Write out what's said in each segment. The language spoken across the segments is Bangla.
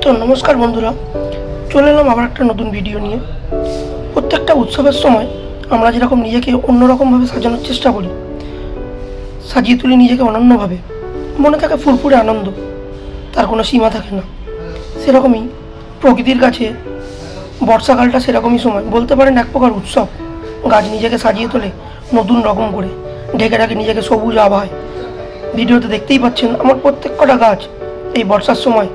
তো নমস্কার বন্ধুরা, চলে এলাম আবার একটা নতুন ভিডিও নিয়ে। প্রত্যেকটা উৎসবের সময় আমরা যেরকম নিজেকে অন্যরকমভাবে সাজানোর চেষ্টা করি, সাজিয়ে তুলি নিজেকে অনন্যভাবে, মনে থাকে ফুরফুরে আনন্দ, তার কোনো সীমা থাকে না। সেরকমই প্রকৃতির কাছে বর্ষাকালটা সেরকমই সময়, বলতে পারেন এক প্রকার উৎসব। গাছ নিজেকে সাজিয়ে তোলে নতুন রকম করে, ঢেকে রাখে নিজেকে সবুজ আবহাওয়ায়। ভিডিওতে দেখতেই পাচ্ছেন আমার প্রত্যেক কটা গাছ এই বর্ষার সময়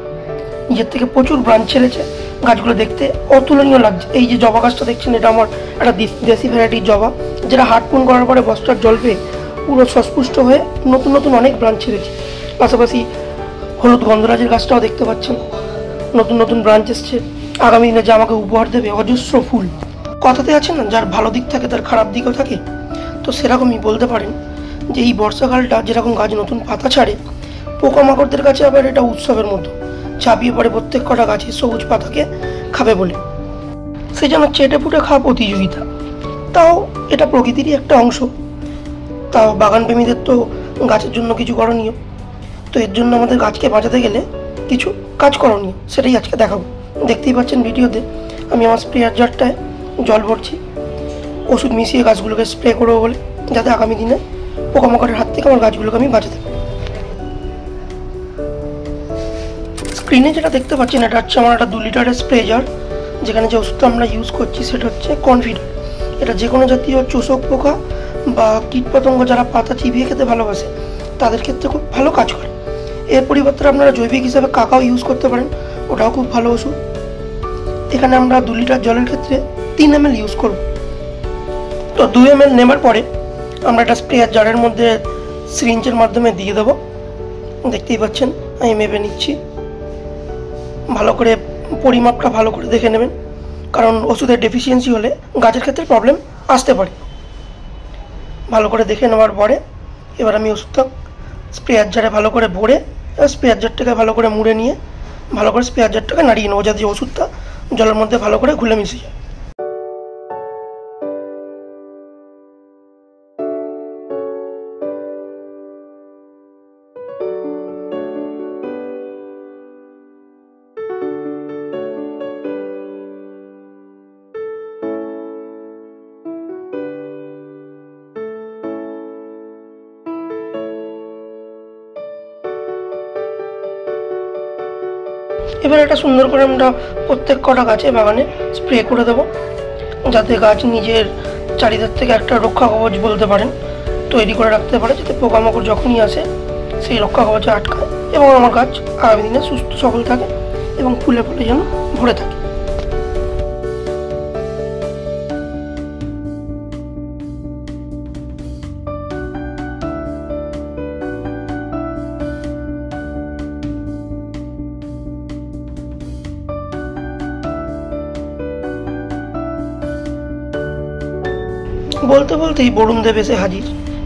নিজের থেকে প্রচুর ব্রাঞ্চ ছেড়েছে। গাছগুলো দেখতে অতুলনীয় লাগছে। এই যে জবা গাছটা দেখছেন, এটা আমার একটা দেশি ভ্যারাইটির জবা, যেটা হাট পুন করার পরে বস্তার জল পেয়ে পুরো সস্পুষ্ট হয়ে নতুন নতুন অনেক ব্রাঞ্চ ছেড়েছে। পাশাপাশি হলুদ গন্ধরাজের গাছটাও দেখতে পাচ্ছেন, নতুন নতুন ব্রাঞ্চ এসছে। আগামী দিনে যা আমাকে উপহার দেবে অজস্র ফুল। কথাতে আছে না, যার ভালো দিক থাকে তার খারাপ দিকও থাকে। তো সেরকমই বলতে পারেন যে এই বর্ষাকালটা যেরকম গাছ নতুন পাতা ছাড়ে, পোকামাকড়দের কাছে আবার এটা উৎসবের মতো ঝাঁপিয়ে পড়ে প্রত্যেক কটা গাছের সবুজ পাতাকে খাবে বলে। সে যেন চেটে ফুটে খাওয়া প্রতিযোগিতা। তাও এটা প্রকৃতিরই একটা অংশ। তাও বাগানপ্রেমীদের তো গাছের জন্য কিছু করণীয়। তো এর জন্য আমাদের গাছকে বাঁচাতে গেলে কিছু কাজ করণীয়, সেটাই আজকে দেখাবো। দেখতেই পাচ্ছেন ভিডিওতে আমি আমার স্প্রেয়ার জারটায় জল ভরছি, ওষুধ মিশিয়ে গাছগুলোকে স্প্রে করবো বলে, যাতে আগামী দিনে পোকামাকড়ের হাত থেকে আমার গাছগুলোকে আমি বাঁচাতে পারি। স্ক্রিনে যেটা দেখতে পাচ্ছেন, এটা হচ্ছে আমার একটা 2 লিটারের স্প্রে জার। যেখানে যে ওষুধটা আমরা ইউজ করছি সেটা হচ্ছে কনফিডার। এটা যে কোনো জাতীয় চোষক পোকা বা কীটপতঙ্গ যারা পাতা চিবিয়ে খেতে ভালোবাসে তাদের ক্ষেত্রে খুব ভালো কাজ করে। এর পরিবর্তে আপনারা জৈবিক হিসাবে কাকাও ইউজ করতে পারেন, ওটাও খুব ভালো ওষুধ। এখানে আমরা 2 লিটার জলের ক্ষেত্রে 3 ml ইউজ করব। তো 2 ml নেবার পরে আমরা একটা স্প্রেয়ার জারের মধ্যে সিরিঞ্জের মাধ্যমে দিয়ে দেবো। দেখতেই পাচ্ছেন আমি মেপে নিচ্ছি। ভালো করে পরিমাপটা ভালো করে দেখে নেবেন, কারণ ওষুধের ডেফিসিয়েন্সি হলে গাছের ক্ষেত্রে প্রবলেম আসতে পারে। ভালো করে দেখে নেওয়ার পরে এবার আমি ওষুধটা স্প্রেয়ার জারে ভালো করে ভরে স্প্রেয়ার জারটাকে ভালো করে মুড়ে নিয়ে ভালো করে স্প্রেয়ার জারটাকে নাড়িয়ে নেবো, যাতে ওষুধটা জলের মধ্যে ভালো করে ঘুলে মিশে যায়। এবার এটা সুন্দর করে আমরা প্রত্যেক কটা গাছে বাগানে স্প্রে করে দেবো, যাতে গাছ নিজের চারিদিক থেকে একটা রক্ষা কবচ বলতে পারেন তৈরি করে রাখতে পারে, যাতে পোকামাকড় যখনই আসে সেই রক্ষা কবচে আটকায় এবং আমার গাছ আগামী দিনে সুস্থ সবল থাকে এবং ফুলে ফুলে যেন ভরে থাকে। বলতে বলতেই বরুণ দেব এসে হাজির,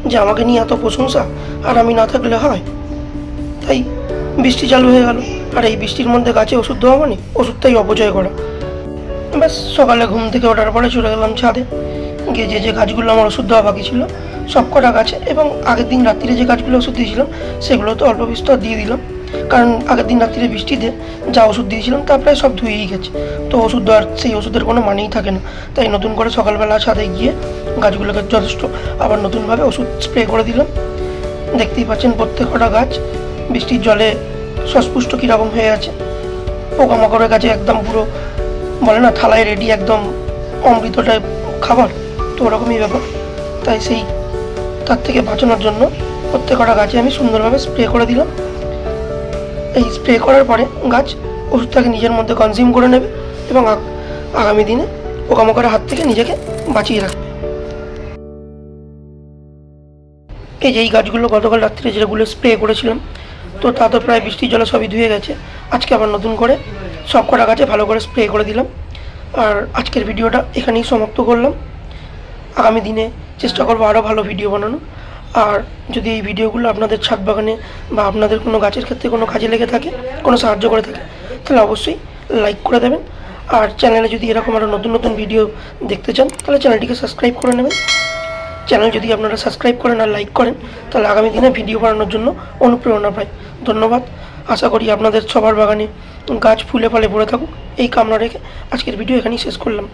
যে আমাকে নিয়ে এত প্রশংসা আর আমি না থাকলে হয়। তাই বৃষ্টি চালু হয়ে গেল, আর এই বৃষ্টির মধ্যে গাছে ওষুধ দেওয়া মানে ওষুধটাই অপচয় করা। ব্যাস সকালে ঘুম থেকে ওঠার পরে চলে গেলাম ছাদে, গিয়ে যে গাছগুলো আমার ওষুধ দেওয়া বাকি ছিল সব কটা গাছে, এবং আগের দিন রাত্রিরে যে গাছগুলো ওষুধ দিয়েছিলাম সেগুলো তো অল্প বিস্তর দিয়ে দিলাম, কারণ আগের দিন রাত্রিরে বৃষ্টিতে যা ওষুধ দিয়েছিলাম তা প্রায় সব ধুয়েই গেছে। তো ওষুধ দেওয়ার সেই ওষুধের কোনো মানেই থাকে না। তাই নতুন করে সকালবেলা ছাদে গিয়ে গাছগুলোকে যথেষ্ট আবার নতুনভাবে ওষুধ স্প্রে করে দিলাম। দেখতেই পাচ্ছেন প্রত্যেক কটা গাছ বৃষ্টির জলে সস্পুষ্ট কীরকম হয়ে আছে। পোকামাকড়ের কাছে একদম পুরো বলে না থালায় রেডি, একদম অমৃতটাই খাবার, তো ওরকমই ব্যাপার। তাই সেই তার থেকে বাঁচানোর জন্য প্রত্যেক কটা গাছে আমি সুন্দরভাবে স্প্রে করে দিলাম। এই স্প্রে করার পরে গাছ ওষুধটাকে নিজের মধ্যে কনজিউম করে নেবে এবং আগামী দিনে পোকামাকড়ের হাত থেকে নিজেকে বাঁচিয়ে রাখবে। এই যে এই গাছগুলো গতকাল রাত্রে যেগুলো স্প্রে করেছিলাম, তো তা তো প্রায় বৃষ্টির জলে সবই ধুয়ে গেছে। আজকে আবার নতুন করে সব কটা গাছে ভালো করে স্প্রে করে দিলাম। আর আজকের ভিডিওটা এখানেই সমাপ্ত করলাম। আগামী দিনে চেষ্টা করবো আরও ভালো ভিডিও বানানো। আর যদি এই ভিডিওগুলো আপনাদের ছাদ বাগানে বা আপনাদের কোনো গাছের ক্ষেত্রে কোনো কাজে লেগে থাকে, কোনো সাহায্য করে থাকে, তাহলে অবশ্যই লাইক করে দেবেন। আর চ্যানেলে যদি এরকম আরও নতুন নতুন ভিডিও দেখতে চান তাহলে চ্যানেলটিকে সাবস্ক্রাইব করে নেবেন। চ্যানেল যদি আপনারা সাবস্ক্রাইব করেন আর লাইক করেন তাহলে আগামী দিনে ভিডিও বানানোর জন্য অনুপ্রেরণা পাই। ধন্যবাদ। আশা করি আপনাদের সবার বাগানে গাছ ফুলে ফলে ভরে থাকুক এই কামনা রেখে আজকের ভিডিও এখানেই শেষ করলাম।